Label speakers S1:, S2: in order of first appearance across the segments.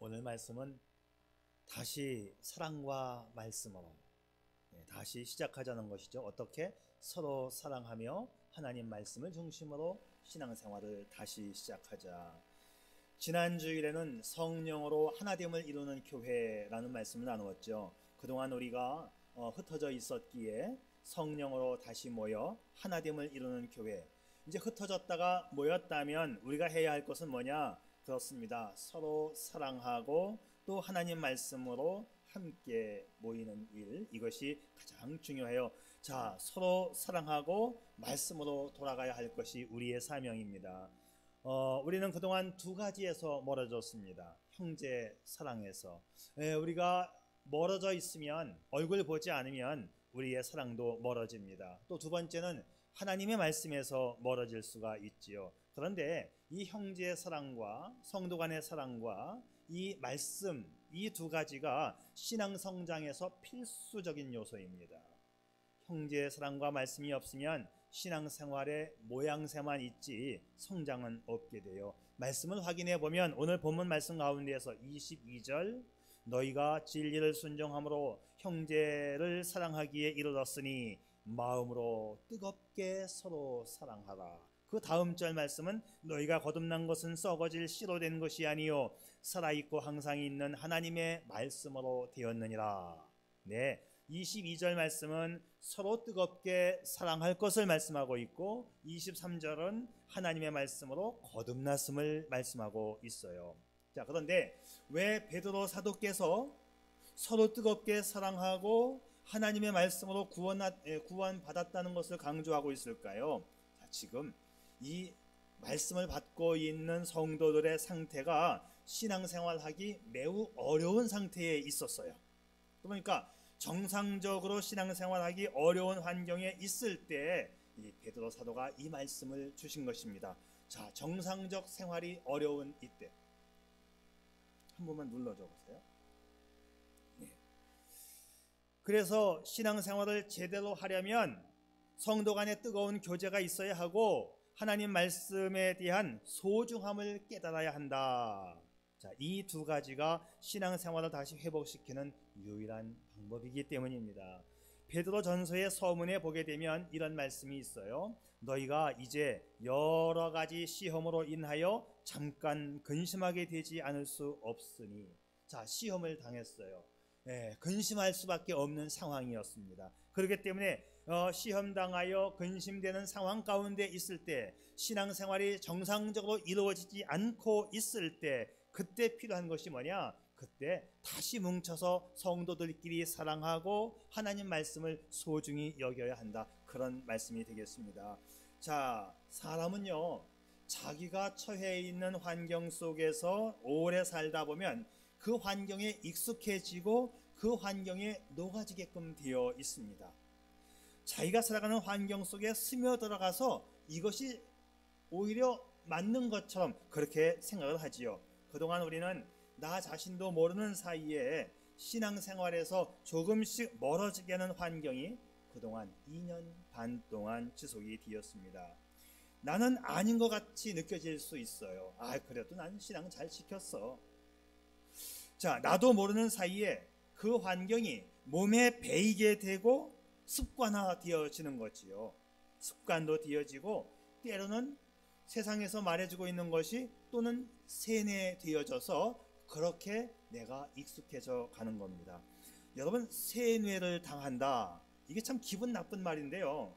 S1: 오늘 말씀은 다시 사랑과 말씀으로 다시 시작하자는 것이죠. 어떻게? 서로 사랑하며 하나님 말씀을 중심으로 신앙생활을 다시 시작하자. 지난 주일에는 성령으로 하나됨을 이루는 교회라는 말씀을 나누었죠. 그동안 우리가 흩어져 있었기에 성령으로 다시 모여 하나됨을 이루는 교회. 이제 흩어졌다가 모였다면 우리가 해야 할 것은 뭐냐? 그렇습니다. 서로 사랑하고 또 하나님 말씀으로 함께 모이는 일, 이것이 가장 중요해요. 자, 서로 사랑하고 말씀으로 돌아가야 할 것이 우리의 사명입니다. 우리는 그동안 두 가지에서 멀어졌습니다. 형제 사랑에서. 우리가 멀어져 있으면, 얼굴 보지 않으면 우리의 사랑도 멀어집니다. 또 두 번째는 하나님의 말씀에서 멀어질 수가 있지요. 그런데 이 형제의 사랑과 성도 간의 사랑과 이 말씀, 이 두 가지가 신앙 성장에서 필수적인 요소입니다. 형제의 사랑과 말씀이 없으면 신앙생활의 모양새만 있지 성장은 없게 돼요. 말씀을 확인해 보면 오늘 본문 말씀 가운데에서 22절, 너희가 진리를 순종함으로 형제를 사랑하기에 이르렀으니 마음으로 뜨겁게 서로 사랑하라. 그 다음 절 말씀은 너희가 거듭난 것은 썩어질 씨로 된 것이 아니요 살아있고 항상 있는 하나님의 말씀으로 되었느니라. 네, 22절 말씀은 서로 뜨겁게 사랑할 것을 말씀하고 있고 23절은 하나님의 말씀으로 거듭났음을 말씀하고 있어요. 자, 그런데 왜 베드로 사도께서 서로 뜨겁게 사랑하고 하나님의 말씀으로 구원받았다는 것을 강조하고 있을까요? 자, 지금 이 말씀을 받고 있는 성도들의 상태가 신앙생활하기 매우 어려운 상태에 있었어요. 그러니까 정상적으로 신앙생활하기 어려운 환경에 있을 때 이 베드로 사도가 이 말씀을 주신 것입니다. 자, 정상적 생활이 어려운 이때 한 번만 눌러줘 보세요. 네. 그래서 신앙생활을 제대로 하려면 성도 간에 뜨거운 교제가 있어야 하고 하나님 말씀에 대한 소중함을 깨달아야 한다. 자, 이 두 가지가 신앙생활을 다시 회복시키는 유일한 방법이기 때문입니다. 베드로 전서의 서문에 보게 되면 이런 말씀이 있어요. 너희가 이제 여러 가지 시험으로 인하여 잠깐 근심하게 되지 않을 수 없으니. 자, 시험을 당했어요. 근심할 수밖에 없는 상황이었습니다. 그렇기 때문에 시험당하여 근심되는 상황 가운데 있을 때, 신앙생활이 정상적으로 이루어지지 않고 있을 때, 그때 필요한 것이 뭐냐? 그때 다시 뭉쳐서 성도들끼리 사랑하고 하나님 말씀을 소중히 여겨야 한다. 그런 말씀이 되겠습니다. 자, 사람은요, 자기가 처해 있는 환경 속에서 오래 살다 보면 그 환경에 익숙해지고 그 환경에 녹아지게끔 되어 있습니다. 자기가 살아가는 환경 속에 스며들어가서 이것이 오히려 맞는 것처럼 그렇게 생각을 하지요. 그동안 우리는 나 자신도 모르는 사이에 신앙생활에서 조금씩 멀어지게 하는 환경이 그동안 2년 반 동안 지속이 되었습니다. 나는 아닌 것 같이 느껴질 수 있어요. 그래도 난 신앙 잘 지켰어. 자, 나도 모르는 사이에 그 환경이 몸에 배이게 되고 습관화 되어지는 거지요. 습관도 되어지고 때로는 세상에서 말해주고 있는 것이 또는 세뇌되어져서 그렇게 내가 익숙해져 가는 겁니다. 여러분, 세뇌를 당한다. 이게 참 기분 나쁜 말인데요.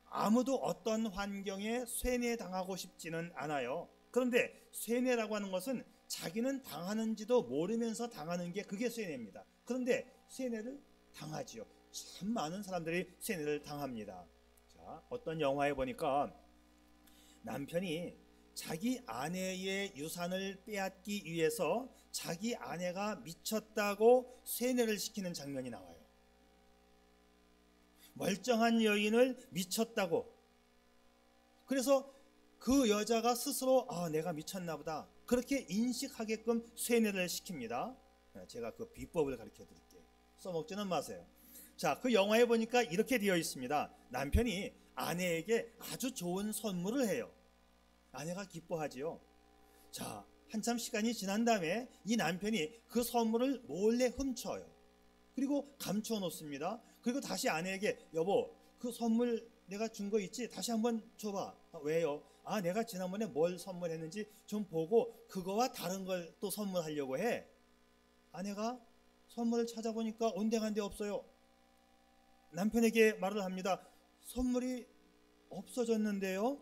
S1: 아무도 어떤 환경에 세뇌당하고 싶지는 않아요. 그런데 세뇌라고 하는 것은 자기는 당하는지도 모르면서 당하는 게 그게 세뇌입니다. 그런데 세뇌를 당하지요. 참 많은 사람들이 세뇌를 당합니다. 자, 어떤 영화에 보니까 남편이 자기 아내의 유산을 빼앗기 위해서 자기 아내가 미쳤다고 세뇌를 시키는 장면이 나와요. 멀쩡한 여인을 미쳤다고. 그래서 그 여자가 스스로 내가 미쳤나 보다 그렇게 인식하게끔 세뇌를 시킵니다. 제가 그 비법을 가르쳐 드릴게요. 써먹지는 마세요. 자, 그 영화에 보니까 이렇게 되어 있습니다. 남편이 아내에게 아주 좋은 선물을 해요. 아내가 기뻐하지요. 자, 한참 시간이 지난 다음에 이 남편이 그 선물을 몰래 훔쳐요. 그리고 감추어 놓습니다. 그리고 다시 아내에게 여보, 그 선물 내가 준 거 있지? 다시 한번 줘봐. 왜요? 내가 지난번에 뭘 선물했는지 좀 보고 그거와 다른 걸 또 선물하려고 해. 아내가 선물을 찾아보니까 온데간데 없어요. 남편에게 말을 합니다. 선물이 없어졌는데요.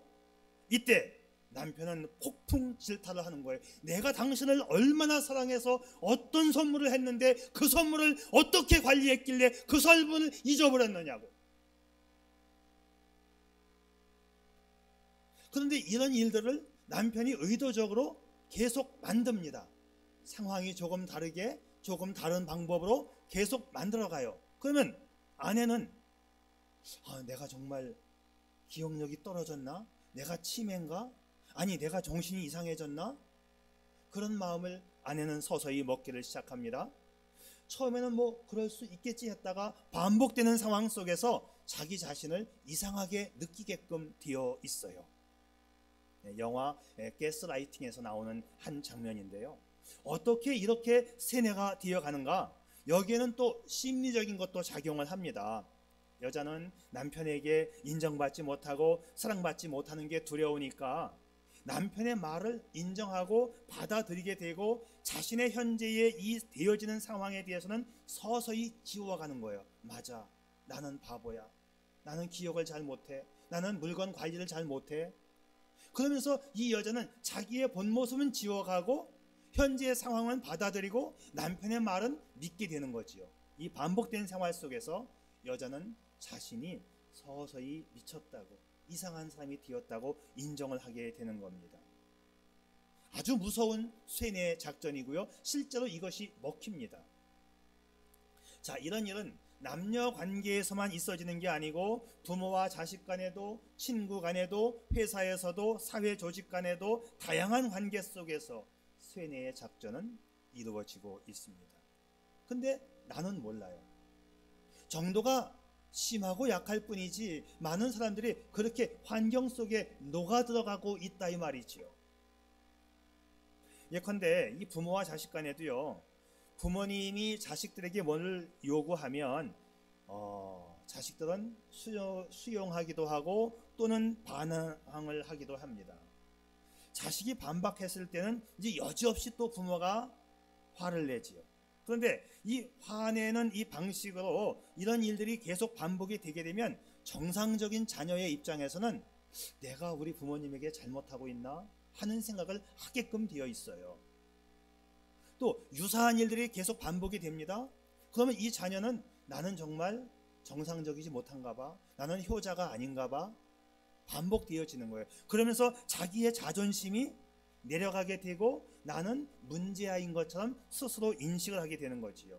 S1: 이때 남편은 폭풍 질타를 하는 거예요. 내가 당신을 얼마나 사랑해서 어떤 선물을 했는데 그 선물을 어떻게 관리했길래 그 선물을 잊어버렸느냐고. 그런데 이런 일들을 남편이 의도적으로 계속 만듭니다. 상황이 조금 다르게 조금 다른 방법으로 계속 만들어가요. 그러면 아내는 내가 정말 기억력이 떨어졌나? 내가 치매인가? 아니 내가 정신이 이상해졌나? 그런 마음을 아내는 서서히 먹기를 시작합니다. 처음에는 뭐 그럴 수 있겠지 했다가 반복되는 상황 속에서 자기 자신을 이상하게 느끼게끔 되어 있어요. 영화 가스라이팅에서 나오는 한 장면인데요. 어떻게 이렇게 세뇌가 되어가는가? 여기에는 또 심리적인 것도 작용을 합니다. 여자는 남편에게 인정받지 못하고 사랑받지 못하는 게 두려우니까 남편의 말을 인정하고 받아들이게 되고 자신의 현재의 이 되어지는 상황에 대해서는 서서히 지워가는 거예요. 맞아, 나는 바보야. 나는 기억을 잘 못해. 나는 물건 관리를 잘 못해. 그러면서 이 여자는 자기의 본 모습은 지워가고 현재의 상황은 받아들이고 남편의 말은 믿게 되는 거지요. 이 반복된 생활 속에서 여자는 자신이 서서히 미쳤다고, 이상한 사람이 되었다고 인정을 하게 되는 겁니다. 아주 무서운 쇠뇌 작전이고요. 실제로 이것이 먹힙니다. 자, 이런 일은 남녀 관계에서만 있어지는 게 아니고 부모와 자식 간에도, 친구 간에도, 회사에서도, 사회 조직 간에도 다양한 관계 속에서 쇠뇌의 작전은 이루어지고 있습니다. 근데 나는 몰라요. 정도가 심하고 약할 뿐이지 많은 사람들이 그렇게 환경 속에 녹아 들어가고 있다 이 말이지요. 예컨대 이 부모와 자식 간에도요, 부모님이 자식들에게 뭘 요구하면 자식들은 수용하기도 하고 또는 반항을 하기도 합니다. 자식이 반박했을 때는 이제 여지없이 또 부모가 화를 내지요. 그런데 이 화내는 이 방식으로 이런 일들이 계속 반복이 되게 되면 정상적인 자녀의 입장에서는 내가 우리 부모님에게 잘못하고 있나 하는 생각을 하게끔 되어 있어요. 또 유사한 일들이 계속 반복이 됩니다. 그러면 이 자녀는 나는 정말 정상적이지 못한가 봐, 나는 효자가 아닌가 봐, 반복되어지는 거예요. 그러면서 자기의 자존심이 내려가게 되고 나는 문제아인 것처럼 스스로 인식을 하게 되는 거지요.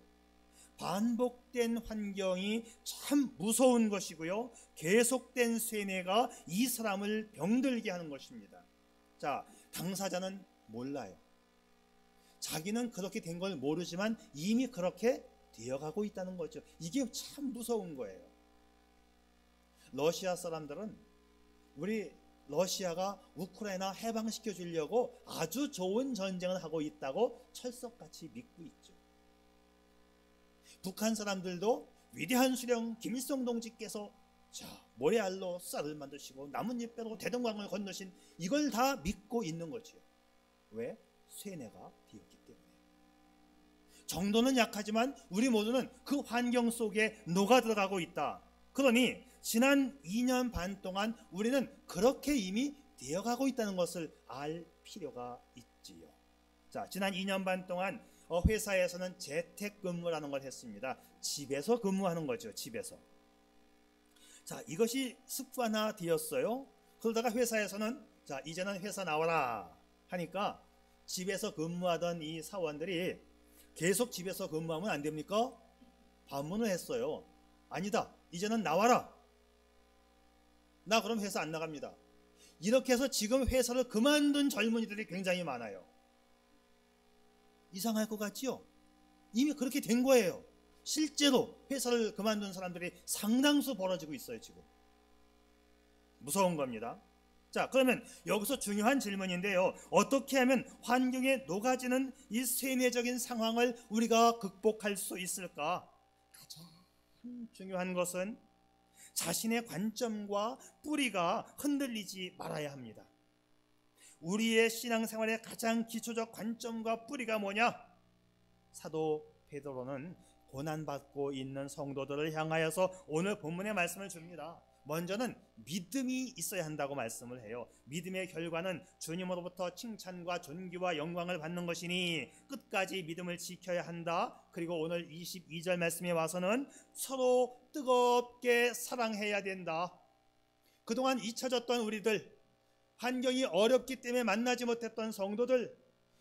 S1: 반복된 환경이 참 무서운 것이고요. 계속된 쇠뇌가 이 사람을 병들게 하는 것입니다. 자, 당사자는 몰라요. 자기는 그렇게 된 걸 모르지만 이미 그렇게 되어가고 있다는 거죠. 이게 참 무서운 거예요. 러시아 사람들은 우리 러시아가 우크라이나 해방시켜 주려고 아주 좋은 전쟁을 하고 있다고 철석같이 믿고 있죠. 북한 사람들도 위대한 수령 김일성 동지께서 모래알로 쌀을 만드시고 나뭇잎 빼고 대동강을 건너신 이걸 다 믿고 있는 거죠. 왜? 쇠뇌가 되었기 때문에. 정도는 약하지만 우리 모두는 그 환경 속에 녹아 들어가고 있다. 그러니 지난 2년 반 동안 우리는 그렇게 이미 되어가고 있다는 것을 알 필요가 있지요. 자, 지난 2년 반 동안 회사에서는 재택근무라는 걸 했습니다. 집에서 근무하는 거죠. 집에서. 자, 이것이 습관화 되었어요. 그러다가 회사에서는 자, 이제는 회사 나와라 하니까 집에서 근무하던 이 사원들이 계속 집에서 근무하면 안 됩니까? 반문을 했어요. 아니다, 이제는 나와라. 나 그럼 회사 안 나갑니다. 이렇게 해서 지금 회사를 그만둔 젊은이들이 굉장히 많아요. 이상할 것 같지요? 이미 그렇게 된 거예요. 실제로 회사를 그만둔 사람들이 상당수 벌어지고 있어요. 지금 무서운 겁니다. 자, 그러면 여기서 중요한 질문인데요. 어떻게 하면 환경에 녹아지는 이 세뇌적인 상황을 우리가 극복할 수 있을까? 가장 중요한 것은 자신의 관점과 뿌리가 흔들리지 말아야 합니다. 우리의 신앙생활의 가장 기초적 관점과 뿌리가 뭐냐? 사도 베드로는 고난받고 있는 성도들을 향하여서 오늘 본문의 말씀을 줍니다. 먼저는 믿음이 있어야 한다고 말씀을 해요. 믿음의 결과는 주님으로부터 칭찬과 존귀와 영광을 받는 것이니 끝까지 믿음을 지켜야 한다. 그리고 오늘 22절 말씀에 와서는 서로 뜨겁게 사랑해야 된다. 그동안 잊혀졌던 우리들, 환경이 어렵기 때문에 만나지 못했던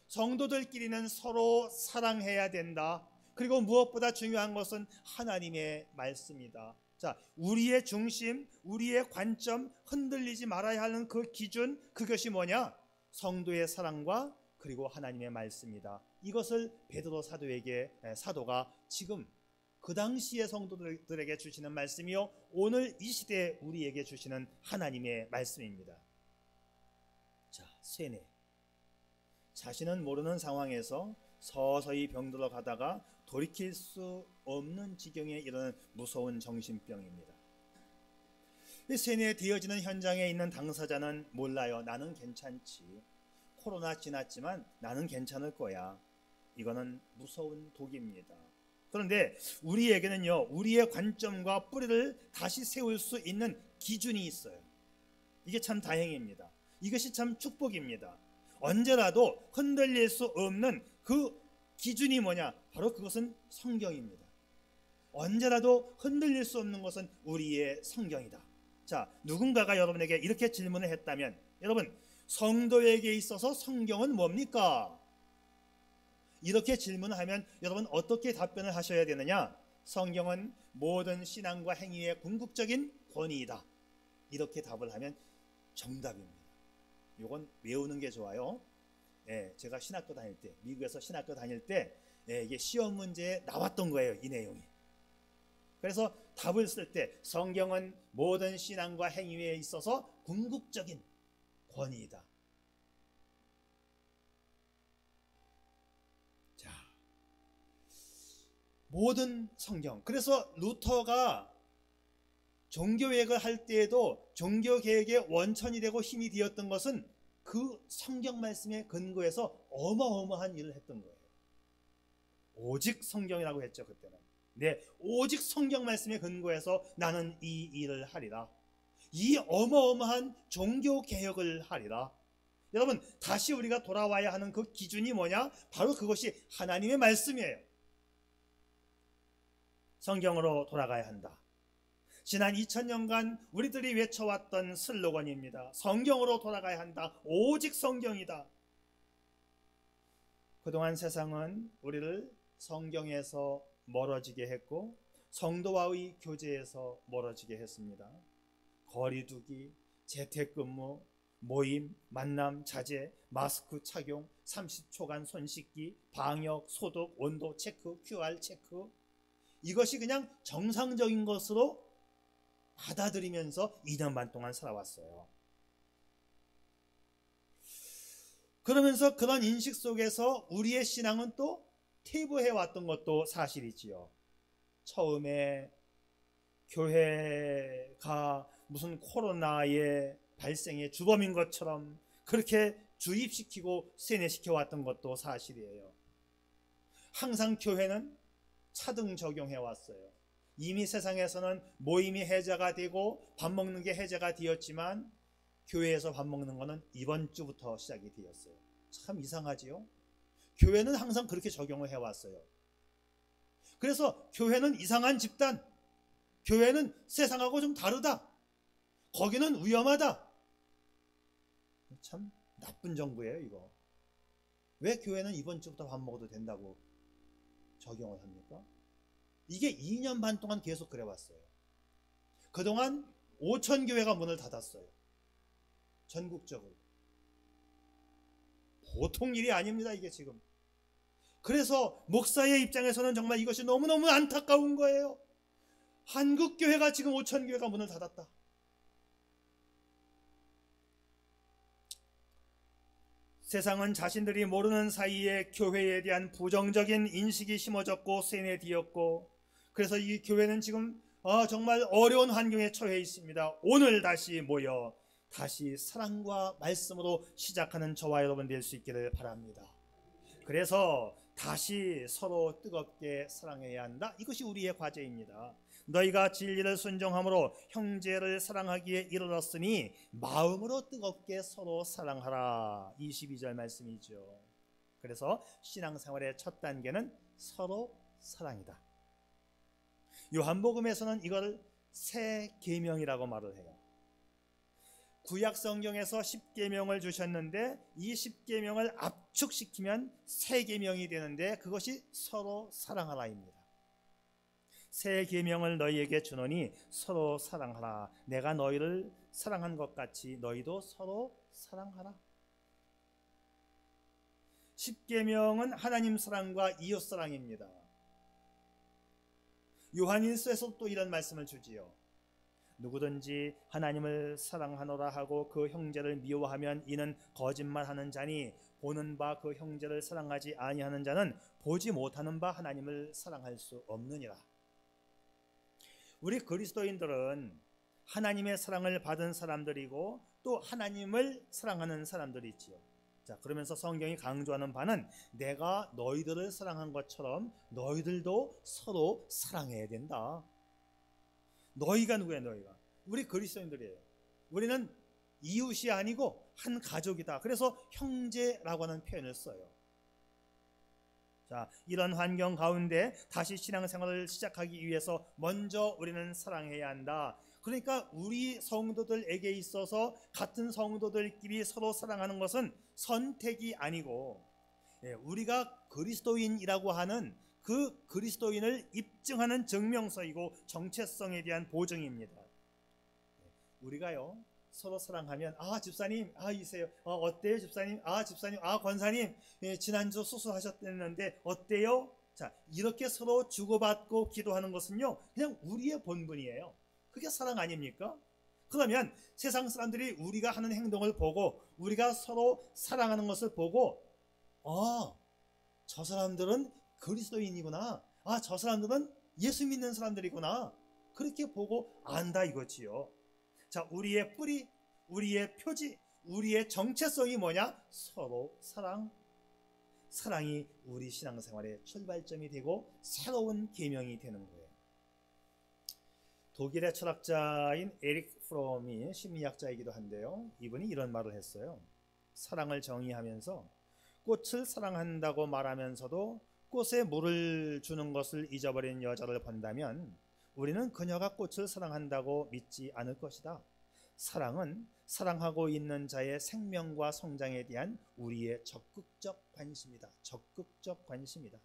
S1: 성도들끼리는 서로 사랑해야 된다. 그리고 무엇보다 중요한 것은 하나님의 말씀이다. 자, 우리의 중심, 우리의 관점, 흔들리지 말아야 하는 그 기준, 그것이 뭐냐? 성도의 사랑과 그리고 하나님의 말씀이다. 이것을 베드로 사도가 지금 그 당시의 성도들에게 주시는 말씀이요, 오늘 이 시대에 우리에게 주시는 하나님의 말씀입니다. 자, 세뇌. 자신은 모르는 상황에서 서서히 병들어 가다가 돌이킬 수 없는 지경에 이르는 무서운 정신병입니다. 이 세뇌되어지는 현장에 있는 당사자는 몰라요. 나는 괜찮지. 코로나 지났지만 나는 괜찮을 거야. 이거는 무서운 독입니다. 그런데 우리에게는요, 우리의 관점과 뿌리를 다시 세울 수 있는 기준이 있어요. 이게 참 다행입니다. 이것이 참 축복입니다. 언제라도 흔들릴 수 없는 그 기준이 뭐냐? 바로 그것은 성경입니다. 언제라도 흔들릴 수 없는 것은 우리의 성경이다. 자, 누군가가 여러분에게 이렇게 질문을 했다면, 여러분, 성도에게 있어서 성경은 뭡니까? 이렇게 질문하면 여러분 어떻게 답변을 하셔야 되느냐? 성경은 모든 신앙과 행위의 궁극적인 권위이다. 이렇게 답을 하면 정답입니다. 이건 외우는 게 좋아요. 제가 신학교 다닐 때, 미국에서 신학교 다닐 때 이게 시험 문제에 나왔던 거예요, 이 내용이. 그래서 답을 쓸 때 성경은 모든 신앙과 행위에 있어서 궁극적인 권위이다. 자, 모든 성경. 그래서 루터가 종교개혁을 할 때에도 종교개혁의 원천이 되고 힘이 되었던 것은 그 성경 말씀에 근거해서 어마어마한 일을 했던 거예요. 오직 성경이라고 했죠, 그때는. 네, 오직 성경 말씀에 근거해서 나는 이 일을 하리라. 이 어마어마한 종교개혁을 하리라. 여러분, 다시 우리가 돌아와야 하는 그 기준이 뭐냐? 바로 그것이 하나님의 말씀이에요. 성경으로 돌아가야 한다. 지난 2000년간 우리들이 외쳐왔던 슬로건입니다. 성경으로 돌아가야 한다. 오직 성경이다. 그동안 세상은 우리를 성경에서 멀어지게 했고 성도와의 교제에서 멀어지게 했습니다. 거리두기, 재택근무, 모임, 만남, 자제, 마스크 착용, 30초간 손 씻기, 방역, 소독, 온도 체크, QR 체크, 이것이 그냥 정상적인 것으로 받아들이면서 2년 반 동안 살아왔어요. 그러면서 그런 인식 속에서 우리의 신앙은 또 퇴보해왔던 것도 사실이지요. 처음에 교회가 무슨 코로나의 발생의 주범인 것처럼 그렇게 주입시키고 세뇌시켜왔던 것도 사실이에요. 항상 교회는 차등 적용해왔어요. 이미 세상에서는 모임이 해제가 되고 밥 먹는 게 해제가 되었지만 교회에서 밥 먹는 거는 이번 주부터 시작이 되었어요. 참 이상하지요? 교회는 항상 그렇게 적용을 해왔어요. 그래서 교회는 이상한 집단, 교회는 세상하고 좀 다르다, 거기는 위험하다. 참 나쁜 정부예요, 이거. 왜 교회는 이번 주부터 밥 먹어도 된다고 적용을 합니까? 이게 2년 반 동안 계속 그래왔어요. 그동안 5,000교회가 문을 닫았어요. 전국적으로. 보통 일이 아닙니다, 이게 지금. 그래서 목사의 입장에서는 정말 이것이 너무너무 안타까운 거예요. 한국교회가 지금 5,000교회가 문을 닫았다. 세상은 자신들이 모르는 사이에 교회에 대한 부정적인 인식이 심어졌고 세뇌되었고, 그래서 이 교회는 지금 정말 어려운 환경에 처해 있습니다. 오늘 다시 모여 다시 사랑과 말씀으로 시작하는 저와 여러분 될 수 있기를 바랍니다. 그래서 다시 서로 뜨겁게 사랑해야 한다. 이것이 우리의 과제입니다. 너희가 진리를 순종함으로 형제를 사랑하기에 이르렀으니 마음으로 뜨겁게 서로 사랑하라. 22절 말씀이죠. 그래서 신앙생활의 첫 단계는 서로 사랑이다. 요한복음에서는 이걸 새 계명이라고 말을 해요. 구약 성경에서 10계명을 주셨는데 이 10계명을 압축시키면 새 계명이 되는데 그것이 서로 사랑하라입니다. 새 계명을 너희에게 주노니 서로 사랑하라. 내가 너희를 사랑한 것 같이 너희도 서로 사랑하라. 10계명은 하나님 사랑과 이웃 사랑입니다. 요한일서에서 또 이런 말씀을 주지요. 누구든지 하나님을 사랑하노라 하고 그 형제를 미워하면 이는 거짓말하는 자니 보는 바 그 형제를 사랑하지 아니하는 자는 보지 못하는 바 하나님을 사랑할 수 없느니라. 우리 그리스도인들은 하나님의 사랑을 받은 사람들이고 또 하나님을 사랑하는 사람들이지요. 자, 그러면서 성경이 강조하는 바는 내가 너희들을 사랑한 것처럼 너희들도 서로 사랑해야 된다. 너희가 누구야? 너희가 우리 그리스도인들이에요. 우리는 이웃이 아니고 한 가족이다. 그래서 형제라고 하는 표현을 써요. 자, 이런 환경 가운데 다시 신앙생활을 시작하기 위해서 먼저 우리는 사랑해야 한다. 그러니까 우리 성도들에게 있어서 같은 성도들끼리 서로 사랑하는 것은 선택이 아니고 우리가 그리스도인이라고 하는 그 그리스도인을 입증하는 증명서이고 정체성에 대한 보증입니다. 우리가요 서로 사랑하면 집사님 이세요 어때요 집사님 집사님 권사님 지난주 수술하셨다는데 어때요? 자, 이렇게 서로 주고받고 기도하는 것은요 그냥 우리의 본분이에요. 그게 사랑 아닙니까? 그러면 세상 사람들이 우리가 하는 행동을 보고 우리가 서로 사랑하는 것을 보고 저 사람들은 그리스도인이구나. 저 사람들은 예수 믿는 사람들이구나. 그렇게 보고 안다 이거지요. 자, 우리의 뿌리, 우리의 표지, 우리의 정체성이 뭐냐? 서로 사랑. 사랑이 우리 신앙생활의 출발점이 되고 새로운 계명이 되는 거예요. 독일의 철학자인 에릭 프롬이 심리학자이기도 한데요. 이분이 이런 말을 했어요. 사랑을 정의하면서 꽃을 사랑한다고 말하면서도 꽃에 물을 주는 것을 잊어버린 여자를 본다면 우리는 그녀가 꽃을 사랑한다고 믿지 않을 것이다. 사랑은 사랑하고 있는 자의 생명과 성장에 대한 우리의 적극적 관심이다. 적극적 관심이다.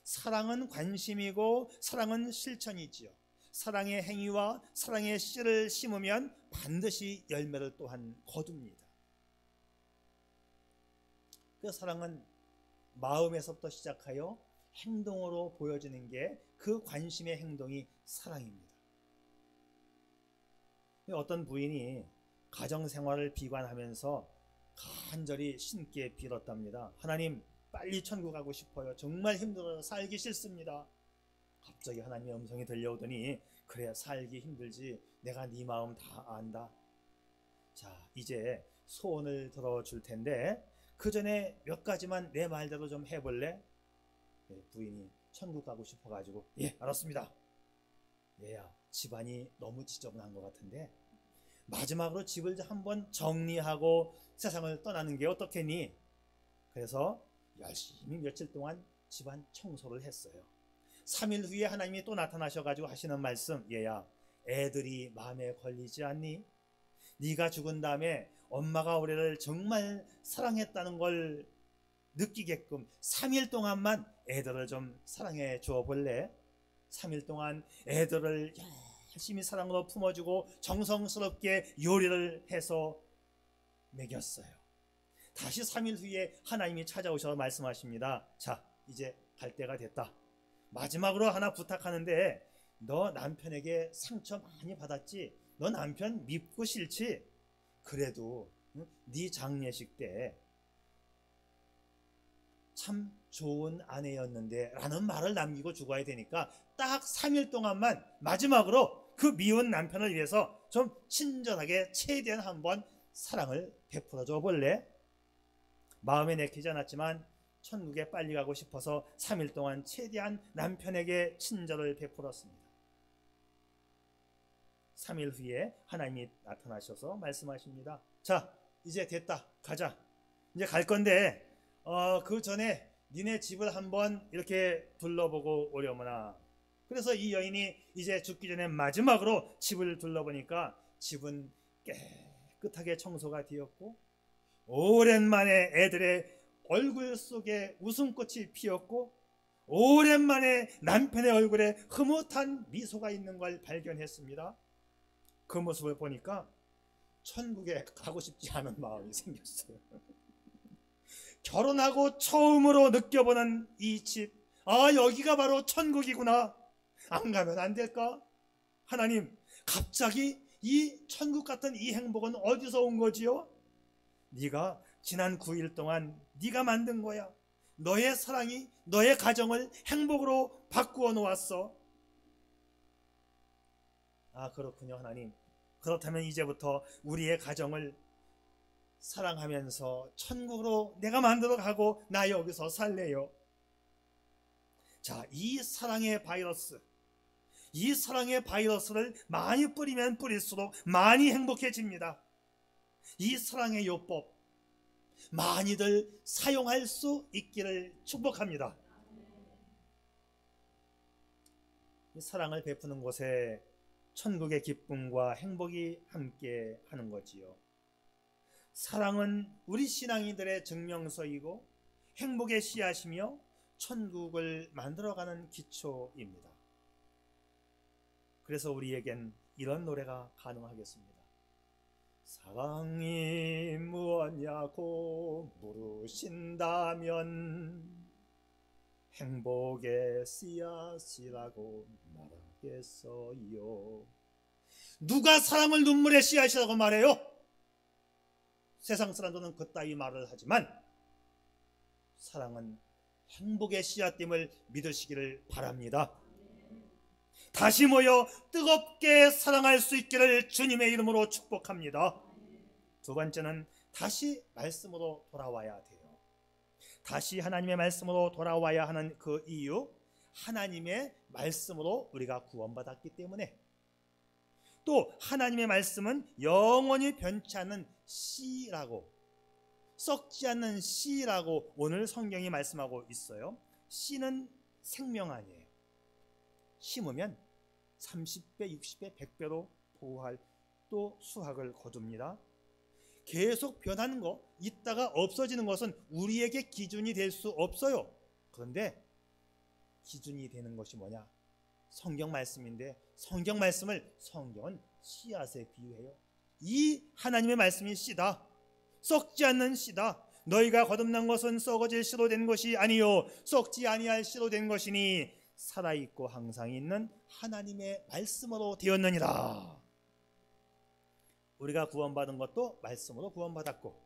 S1: 사랑은 관심이고 사랑은 실천이지요. 사랑의 행위와 사랑의 씨를 심으면 반드시 열매를 또한 거둡니다. 그 사랑은 마음에서부터 시작하여 행동으로 보여지는 게 그 관심의 행동이 사랑입니다. 어떤 부인이 가정생활을 비관하면서 간절히 신께 빌었답니다. 하나님, 빨리 천국 가고 싶어요. 정말 힘들어요. 살기 싫습니다. 갑자기 하나님의 음성이 들려오더니 그래, 살기 힘들지. 내가 네 마음 다 안다. 자, 이제 소원을 들어줄 텐데 그 전에 몇 가지만 내 말대로 좀 해볼래? 부인이 천국 가고 싶어가지고 예, 알았습니다. 얘야, 집안이 너무 지저분한 것 같은데 마지막으로 집을 한번 정리하고 세상을 떠나는 게 어떻겠니? 그래서 열심히 며칠 동안 집안 청소를 했어요. 3일 후에 하나님이 또 나타나셔가지고 하시는 말씀, 얘야, 애들이 마음에 걸리지 않니? 네가 죽은 다음에 엄마가 우리를 정말 사랑했다는 걸 느끼게끔 3일 동안만 애들을 좀 사랑해 주어 볼래? 3일 동안 애들을 열심히 사랑으로 품어주고 정성스럽게 요리를 해서 먹였어요. 다시 3일 후에 하나님이 찾아오셔서 말씀하십니다. 자, 이제 갈 때가 됐다. 마지막으로 하나 부탁하는데 너 남편에게 상처 많이 받았지? 너 남편 밉고 싫지? 그래도 네 장례식 때 참 좋은 아내였는데 라는 말을 남기고 죽어야 되니까 딱 3일 동안만 마지막으로 그 미운 남편을 위해서 좀 친절하게 최대한 한번 사랑을 베풀어 줘 볼래? 마음에 내키지 않았지만 천국에 빨리 가고 싶어서 3일 동안 최대한 남편에게 친절을 베풀었습니다. 3일 후에 하나님이 나타나셔서 말씀하십니다. 자, 이제 됐다. 가자. 이제 갈 건데 그 전에 니네 집을 한번 이렇게 둘러보고 오려무나. 그래서 이 여인이 이제 죽기 전에 마지막으로 집을 둘러보니까 집은 깨끗하게 청소가 되었고 오랜만에 애들의 얼굴 속에 웃음꽃이 피었고 오랜만에 남편의 얼굴에 흐뭇한 미소가 있는 걸 발견했습니다. 그 모습을 보니까 천국에 가고 싶지 않은 마음이 생겼어요. 결혼하고 처음으로 느껴보는 이 집, 여기가 바로 천국이구나. 안 가면 안 될까? 하나님, 갑자기 이 천국 같은 이 행복은 어디서 온 거지요? 네가 지난 9일 동안 네가 만든 거야. 너의 사랑이 너의 가정을 행복으로 바꾸어 놓았어. 그렇군요. 하나님, 그렇다면 이제부터 우리의 가정을 사랑하면서 천국으로 내가 만들어 가고 나 여기서 살래요. 자, 이 사랑의 바이러스를 많이 뿌리면 뿌릴수록 많이 행복해집니다. 이 사랑의 요법 많이들 사용할 수 있기를 축복합니다. 이 사랑을 베푸는 곳에 천국의 기쁨과 행복이 함께 하는 거지요. 사랑은 우리 신앙인들의 증명서이고 행복의 씨앗이며 천국을 만들어가는 기초입니다. 그래서 우리에겐 이런 노래가 가능하겠습니다. 사랑이 무엇냐고 물으신다면 행복의 씨앗이라고 말하겠어요. 누가 사랑을 눈물의 씨앗이라고 말해요? 세상 사람들은 그따위 말을 하지만 사랑은 행복의 씨앗됨을 믿으시기를 바랍니다. 다시 모여 뜨겁게 사랑할 수 있기를 주님의 이름으로 축복합니다. 두 번째는 다시 말씀으로 돌아와야 돼요. 다시 하나님의 말씀으로 돌아와야 하는 그 이유, 하나님의 말씀으로 우리가 구원받았기 때문에, 또 하나님의 말씀은 영원히 변치 않는 씨라고, 썩지 않는 씨라고 오늘 성경이 말씀하고 있어요. 씨는 생명 아니에요. 심으면 30배, 60배, 100배로 보호할 또 수확을 거둡니다. 계속 변하는 거, 있다가 없어지는 것은 우리에게 기준이 될 수 없어요. 그런데 기준이 되는 것이 뭐냐? 성경 말씀인데, 성경 말씀을 성경은 씨앗에 비유해요. 이 하나님의 말씀이 씨다. 썩지 않는 씨다. 너희가 거듭난 것은 썩어질 씨로 된 것이 아니요 썩지 아니할 씨로 된 것이니 살아있고 항상 있는 하나님의 말씀으로 되었느니라. 우리가 구원받은 것도 말씀으로 구원받았고,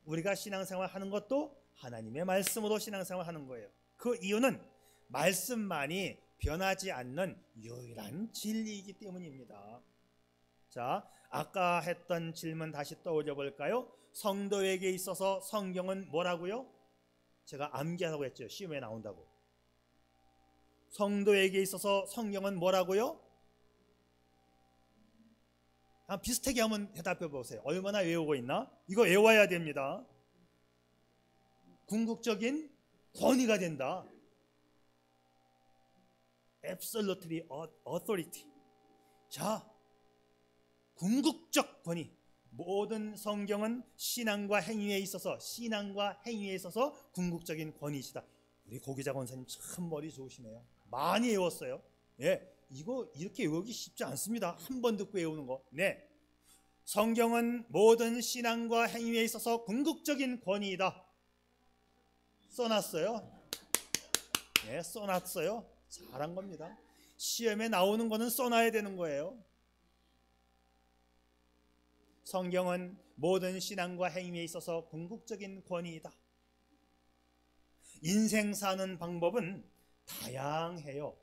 S1: 우리가 신앙생활 하는 것도 하나님의 말씀으로 신앙생활 하는 거예요. 그 이유는 말씀만이 변하지 않는 유일한 진리이기 때문입니다. 자, 아까 했던 질문 다시 떠올려 볼까요? 성도에게 있어서 성경은 뭐라고요? 제가 암기하라고 했죠. 시험에 나온다고. 성도에게 있어서 성경은 뭐라고요? 비슷하게 한번 대답해 보세요. 얼마나 외우고 있나? 이거 외워야 됩니다. 궁극적인 권위가 된다. Absolutely authority. 자, 궁극적 권위. 모든 성경은 신앙과 행위에 있어서 궁극적인 권위이시다. 우리 고기자 권사님 참 머리 좋으시네요. 많이 외웠어요. 이거 이렇게 외우기 쉽지 않습니다. 한 번 듣고 외우는 거. 성경은 모든 신앙과 행위에 있어서 궁극적인 권위이다. 써놨어요. 써놨어요. 잘한 겁니다. 시험에 나오는 거는 써놔야 되는 거예요. 성경은 모든 신앙과 행위에 있어서 궁극적인 권위이다. 인생 사는 방법은 다양해요.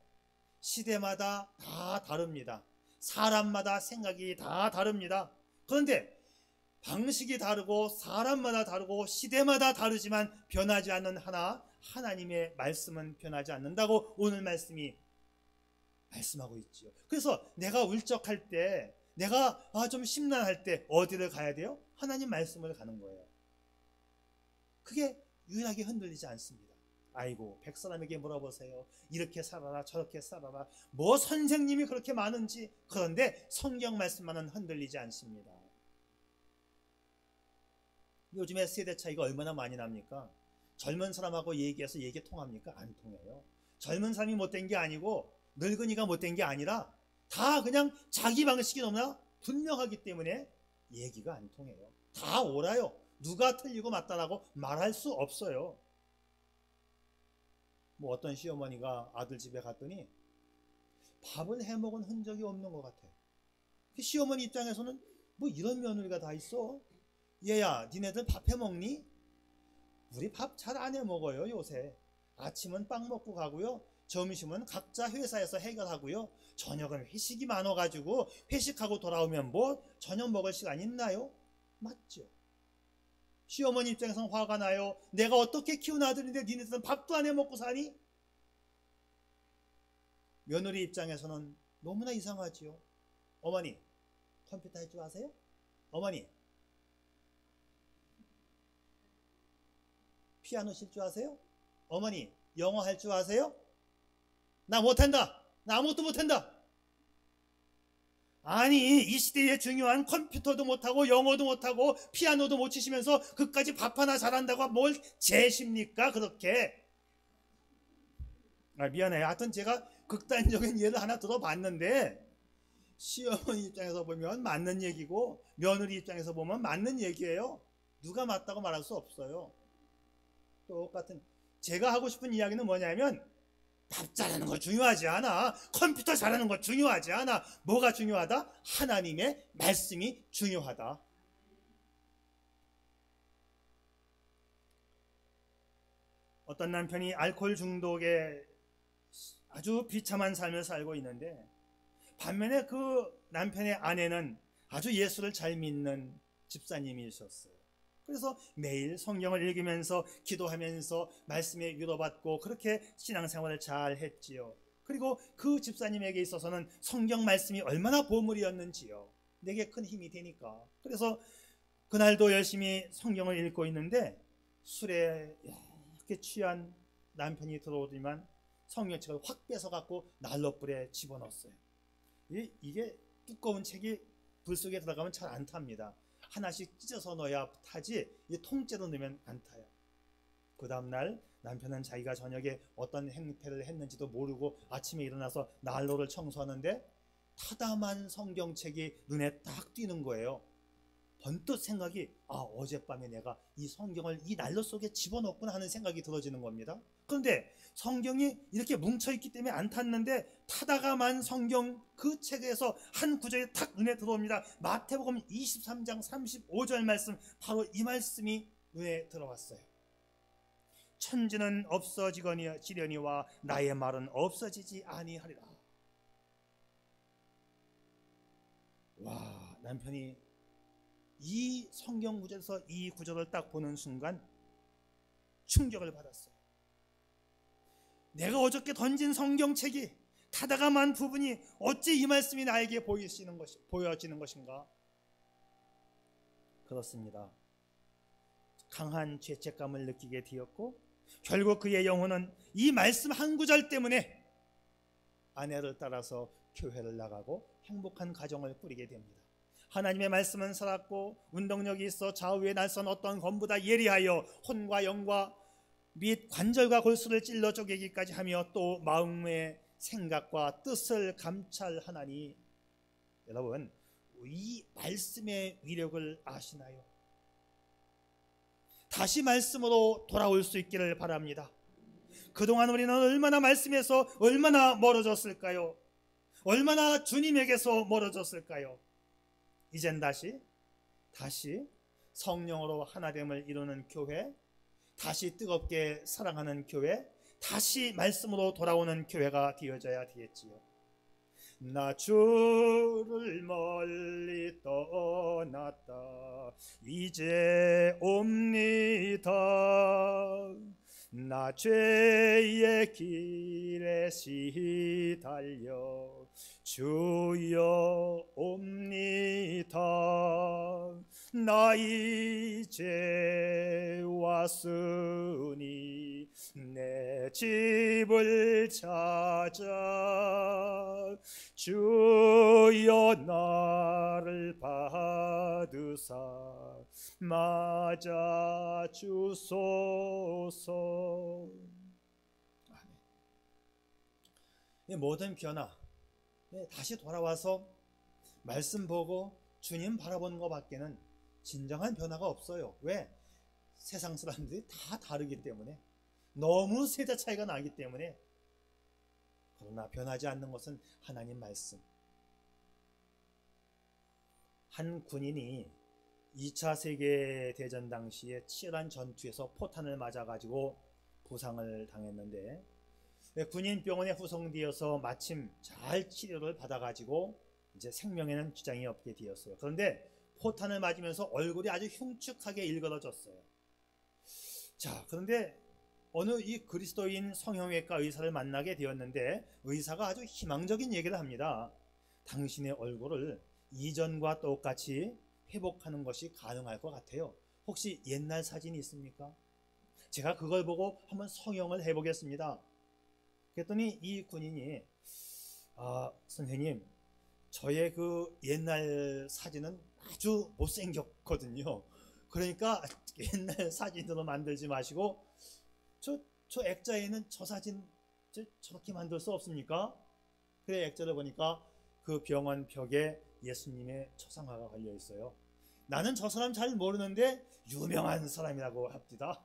S1: 시대마다 다 다릅니다. 사람마다 생각이 다 다릅니다. 그런데 방식이 다르고 사람마다 다르고 시대마다 다르지만 변하지 않는 하나님의 말씀은 변하지 않는다고 오늘 말씀이 말씀하고 있지요. 그래서 내가 울적할 때, 내가 좀 심란할 때 어디를 가야 돼요? 하나님 말씀을 가는 거예요. 그게 유일하게 흔들리지 않습니다. 아이고, 100사람에게 물어보세요. 이렇게 살아라 저렇게 살아라 뭐 선생님이 그렇게 많은지. 그런데 성경 말씀만은 흔들리지 않습니다. 요즘에 세대 차이가 얼마나 많이 납니까? 젊은 사람하고 얘기해서 얘기 통합니까? 안 통해요. 젊은 사람이 못된 게 아니고 늙은이가 못된 게 아니라 다 그냥 자기 방식이 너무나 분명하기 때문에 얘기가 안 통해요. 다 옳아요. 누가 틀리고 맞다라고 말할 수 없어요. 뭐 어떤 시어머니가 아들 집에 갔더니 밥을 해먹은 흔적이 없는 것 같아요. 시어머니 입장에서는 뭐 이런 며느리가 다 있어? 얘야, 니네들 밥 해먹니? 우리 밥 잘 안 해먹어요. 요새 아침은 빵 먹고 가고요, 점심은 각자 회사에서 해결하고요, 저녁은 회식이 많아가지고 회식하고 돌아오면 뭐 저녁 먹을 시간 있나요? 맞죠? 시어머니 입장에서는 화가 나요. 내가 어떻게 키운 아들인데 니네들은 밥도 안 해먹고 사니? 며느리 입장에서는 너무나 이상하지요. 어머니, 컴퓨터 할 줄 아세요? 어머니, 피아노 칠 줄 아세요? 어머니, 영어 할 줄 아세요? 나 못한다. 나 아무것도 못한다. 아니, 이 시대에 중요한 컴퓨터도 못하고 영어도 못하고 피아노도 못 치시면서 그까지 밥 하나 잘한다고 뭘 재십니까 그렇게? 미안해요. 하여튼 제가 극단적인 예를 하나 들어봤는데, 시어머니 입장에서 보면 맞는 얘기고 며느리 입장에서 보면 맞는 얘기예요. 누가 맞다고 말할 수 없어요. 똑같은, 제가 하고 싶은 이야기는 뭐냐면, 밥 잘하는 거 중요하지 않아. 컴퓨터 잘하는 거 중요하지 않아. 뭐가 중요하다? 하나님의 말씀이 중요하다. 어떤 남편이 알코올 중독에 아주 비참한 삶을 살고 있는데, 반면에 그 남편의 아내는 아주 예수를 잘 믿는 집사님이셨어요. 그래서 매일 성경을 읽으면서 기도하면서 말씀에 위로받고 그렇게 신앙생활을 잘 했지요. 그리고 그 집사님에게 있어서는 성경 말씀이 얼마나 보물이었는지요. 내게 큰 힘이 되니까. 그래서 그날도 열심히 성경을 읽고 있는데 술에 이렇게 취한 남편이 들어오더니만 성경책을 확 뺏어갖고 난로불에 집어넣었어요. 이게 두꺼운 책이 불 속에 들어가면 잘 안 탑니다. 하나씩 찢어서 넣어야 타지, 통째로 넣으면 안 타요. 그 다음날 남편은 자기가 저녁에 어떤 행태를 했는지도 모르고 아침에 일어나서 난로를 청소하는데 타담한 성경책이 눈에 딱 띄는 거예요. 번뜩 생각이, 어젯밤에 내가 이 성경을 이 난로 속에 집어넣었구나 하는 생각이 들어지는 겁니다. 그런데 성경이 이렇게 뭉쳐있기 때문에 안 탔는데, 타다가만 성경 그 책에서 한 구절이 탁 눈에 들어옵니다. 마태복음 23장 35절 말씀, 바로 이 말씀이 눈에 들어왔어요. 천지는 없어지려니와 나의 말은 없어지지 아니하리라. 와, 남편이 이 성경 구절에서 이 구절을 딱 보는 순간 충격을 받았어요. 내가 어저께 던진 성경책이 타다가만 부분이 어찌 이 말씀이 나에게 보여지는 것인가? 그렇습니다. 강한 죄책감을 느끼게 되었고, 결국 그의 영혼은 이 말씀 한 구절 때문에 아내를 따라서 교회를 나가고 행복한 가정을 꾸리게 됩니다. 하나님의 말씀은 살았고 운동력이 있어 좌우에 날선 어떤 검보다 예리하여 혼과 영과 및 관절과 골수를 찔러 쪼개기까지 하며 또 마음의 생각과 뜻을 감찰하나니. 여러분, 이 말씀의 위력을 아시나요? 다시 말씀으로 돌아올 수 있기를 바랍니다. 그동안 우리는 얼마나 말씀에서 얼마나 멀어졌을까요? 얼마나 주님에게서 멀어졌을까요? 이젠 다시 성령으로 하나됨을 이루는 교회, 다시 뜨겁게 사랑하는 교회, 다시 말씀으로 돌아오는 교회가 되어져야 되겠지요. 나 주를 멀리 떠났다 이제 옵니다. 나 죄의 길에 시달려 주여 옵니다. 나 이제 왔으니 내 집을 찾아 주여 나를 받으사 맞아 주소서. 이 모든 변화, 다시 돌아와서 말씀 보고 주님 바라보는 것밖에는 진정한 변화가 없어요. 왜? 세상 사람들이 다 다르기 때문에, 너무 세대 차이가 나기 때문에. 그러나 변하지 않는 것은 하나님 말씀. 한 군인이 2차 세계대전 당시에 치열한 전투에서 포탄을 맞아가지고 부상을 당했는데, 군인병원에 후송되어서 마침 잘 치료를 받아가지고 이제 생명에는 지장이 없게 되었어요. 그런데 포탄을 맞으면서 얼굴이 아주 흉측하게 일그러졌어요. 자, 그런데 어느 이 그리스도인 성형외과 의사를 만나게 되었는데, 의사가 아주 희망적인 얘기를 합니다. 당신의 얼굴을 이전과 똑같이 회복하는 것이 가능할 것 같아요. 혹시 옛날 사진이 있습니까? 제가 그걸 보고 한번 성형을 해보겠습니다. 그랬더니 이 군인이 선생님, 저의 그 옛날 사진은 아주 못생겼거든요. 그러니까 옛날 사진으로 만들지 마시고 저 액자에는 저 사진 저렇게 만들 수 없습니까? 그래, 액자를 보니까 그 병원 벽에 예수님의 초상화가 걸려 있어요. 나는 저 사람 잘 모르는데 유명한 사람이라고 합니다.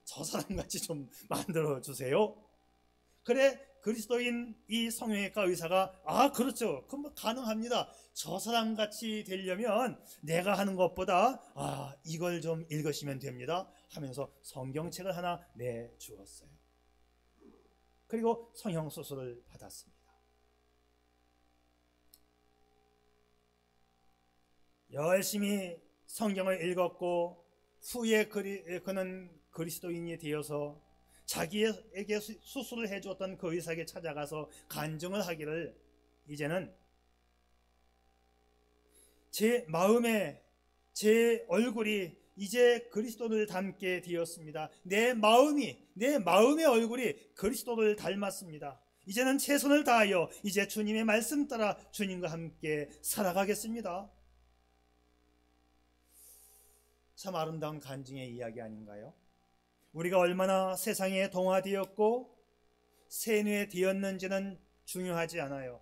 S1: 저 사람같이 좀 만들어 주세요. 그래, 그리스도인 이 성형외과 의사가 그렇죠, 그럼 뭐 가능합니다. 저 사람같이 되려면 내가 하는 것보다 이걸 좀 읽으시면 됩니다 하면서 성경책을 하나 내주었어요. 그리고 성형수술을 받았습니다. 열심히 성경을 읽었고 후에 그는 그리스도인이 되어서 자기에게 수술을 해주었던 그 의사에게 찾아가서 간증을 하기를, 이제는 제 마음에 제 얼굴이 이제 그리스도를 닮게 되었습니다. 내 마음의 얼굴이 그리스도를 닮았습니다. 이제는 최선을 다하여 이제 주님의 말씀 따라 주님과 함께 살아가겠습니다. 참 아름다운 간증의 이야기 아닌가요? 우리가 얼마나 세상에 동화되었고 세뇌되었는지는 중요하지 않아요.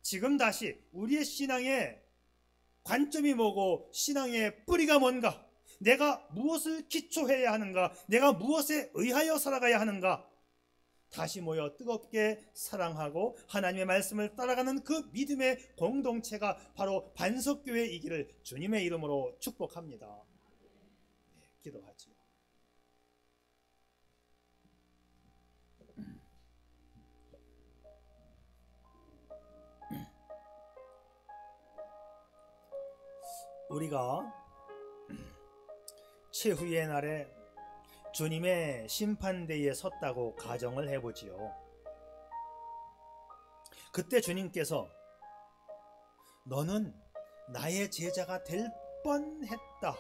S1: 지금 다시 우리의 신앙의 관점이 뭐고 신앙의 뿌리가 뭔가, 내가 무엇을 기초해야 하는가, 내가 무엇에 의하여 살아가야 하는가, 다시 모여 뜨겁게 사랑하고 하나님의 말씀을 따라가는 그 믿음의 공동체가 바로 반석교회이기를 주님의 이름으로 축복합니다. 기도하지요. 우리가 최후의 날에 주님의 심판대에 섰다고 가정을 해보지요. 그때 주님께서 너는 나의 제자가 될 뻔했다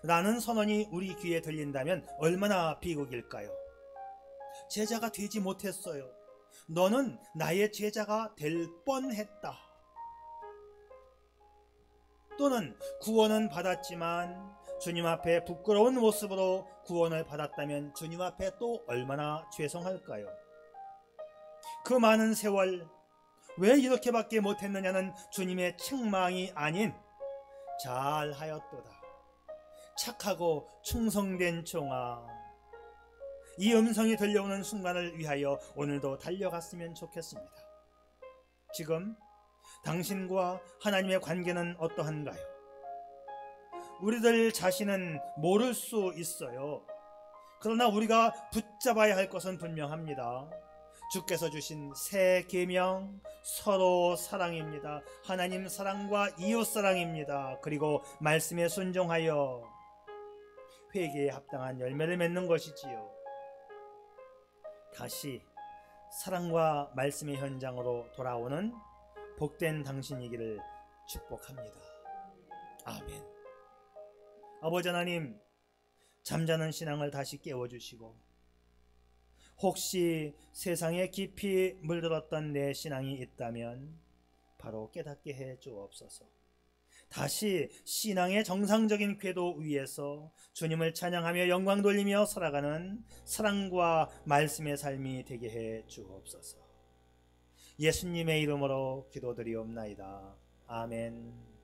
S1: 라는 선언이 우리 귀에 들린다면 얼마나 비극일까요? 제자가 되지 못했어요. 너는 나의 제자가 될 뻔했다. 또는 구원은 받았지만 주님 앞에 부끄러운 모습으로 구원을 받았다면 주님 앞에 또 얼마나 죄송할까요? 그 많은 세월 왜 이렇게밖에 못했느냐는 주님의 책망이 아닌 잘하였도다, 착하고 충성된 종아, 이 음성이 들려오는 순간을 위하여 오늘도 달려갔으면 좋겠습니다. 지금 당신과 하나님의 관계는 어떠한가요? 우리들 자신은 모를 수 있어요. 그러나 우리가 붙잡아야 할 것은 분명합니다. 주께서 주신 새 계명, 서로 사랑입니다. 하나님 사랑과 이웃 사랑입니다. 그리고 말씀에 순종하여 회개에 합당한 열매를 맺는 것이지요. 다시 사랑과 말씀의 현장으로 돌아오는 복된 당신이기를 축복합니다. 아멘. 아버지 하나님, 잠자는 신앙을 다시 깨워주시고, 혹시 세상에 깊이 물들었던 내 신앙이 있다면 바로 깨닫게 해 주옵소서. 다시 신앙의 정상적인 궤도 위에서 주님을 찬양하며 영광 돌리며 살아가는 사랑과 말씀의 삶이 되게 해 주옵소서. 예수님의 이름으로 기도드리옵나이다. 아멘.